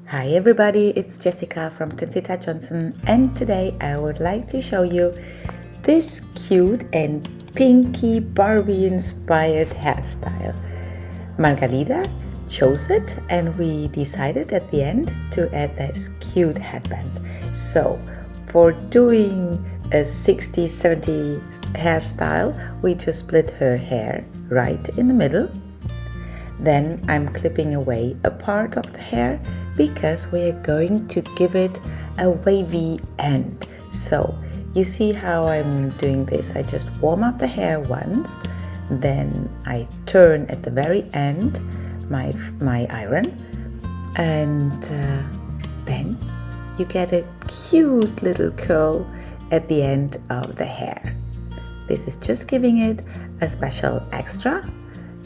Hi everybody, it's Jessica from Tensita Johnson, and today I would like to show you this cute and pinky Barbie inspired hairstyle. Margarita chose it and we decided at the end to add this cute headband. So for doing a 60s, 70s hairstyle, we just split her hair right in the middle. Then I'm clipping away a part of the hair because we're going to give it a wavy end. So you see how I'm doing this. I just warm up the hair once, then I turn at the very end my iron, and then you get a cute little curl at the end of the hair. This is just giving it a special extra.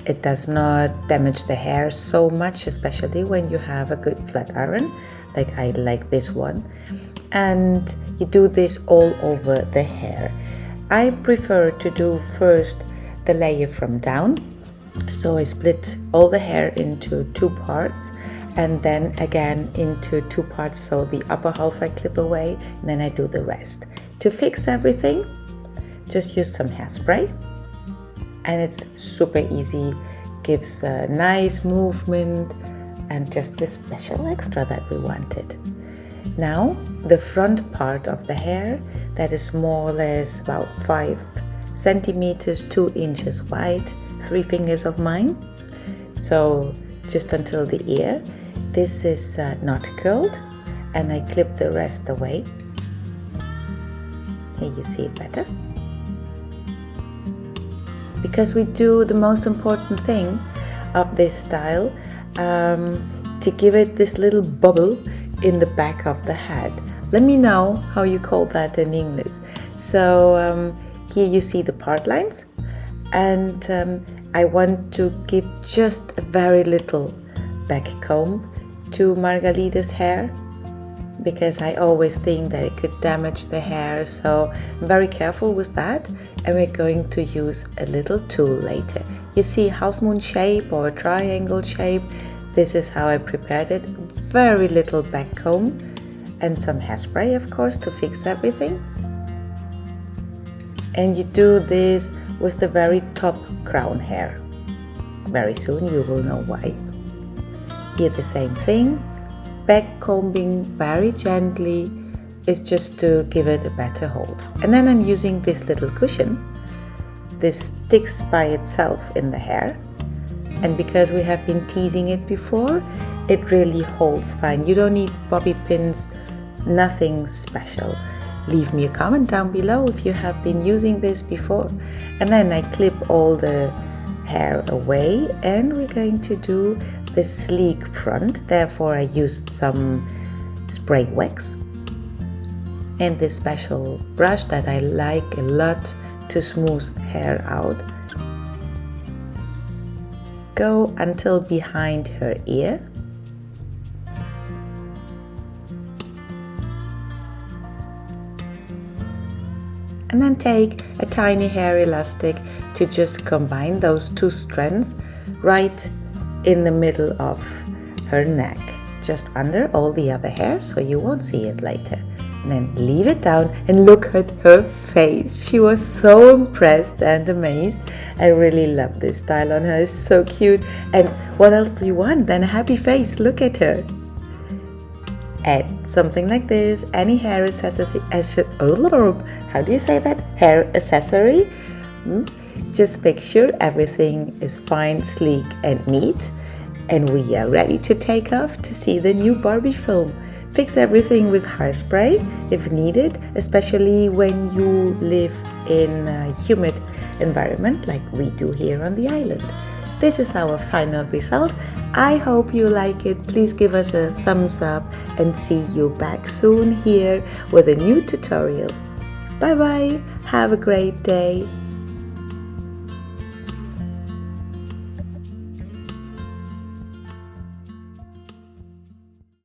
It does not damage the hair so much, especially when you have a good flat iron, like I like this one. And you do this all over the hair. I prefer to do first the layer from down. So I split all the hair into two parts and then again into two parts. So the upper half I clip away and then I do the rest. To fix everything, just use some hairspray. And it's super easy, gives a nice movement and just this special extra that we wanted. Now the front part of the hair, that is more or less about 5 centimeters, 2 inches wide, 3 fingers of mine. So just until the ear. This is not curled and I clip the rest away. Here you see it better. Because we do the most important thing of this style, to give it this little bubble in the back of the head. Let me know how you call that in English. So here you see the part lines, and I want to give just a very little back comb to Margarita's hair, because I always think that it could damage the hair, so I'm very careful with that, and we're going to use a little tool later. You see half moon shape or triangle shape. This is how I prepared it. Very little back comb and some hairspray, of course, to fix everything. And you do this with the very top crown hair. Very soon you will know why. Here the same thing. Back combing very gently is just to give it a better hold. And then I'm using this little cushion. This sticks by itself in the hair. And because we have been teasing it before, it really holds fine. You don't need bobby pins, nothing special. Leave me a comment down below if you have been using this before. And then I clip all the hair away and we're going to do the sleek front. Therefore I used some spray wax and this special brush that I like a lot to smooth hair out. Go until behind her ear. And then take a tiny hair elastic to just combine those two strands right in the middle of her neck, just under all the other hair, so you won't see it later. And then leave it down and look at her face. She was so impressed and amazed. I really love this style on her. It's so cute. And what else do you want than a happy face? Look at her. Add something like this, any hair accessory, how do you say that? Hair accessory. Just make sure everything is fine, sleek and neat. And we are ready to take off to see the new Barbie film. Fix everything with hairspray if needed, especially when you live in a humid environment like we do here on the island. This is our final result. I hope you like it. Please give us a thumbs up and see you back soon here with a new tutorial. Bye bye. Have a great day.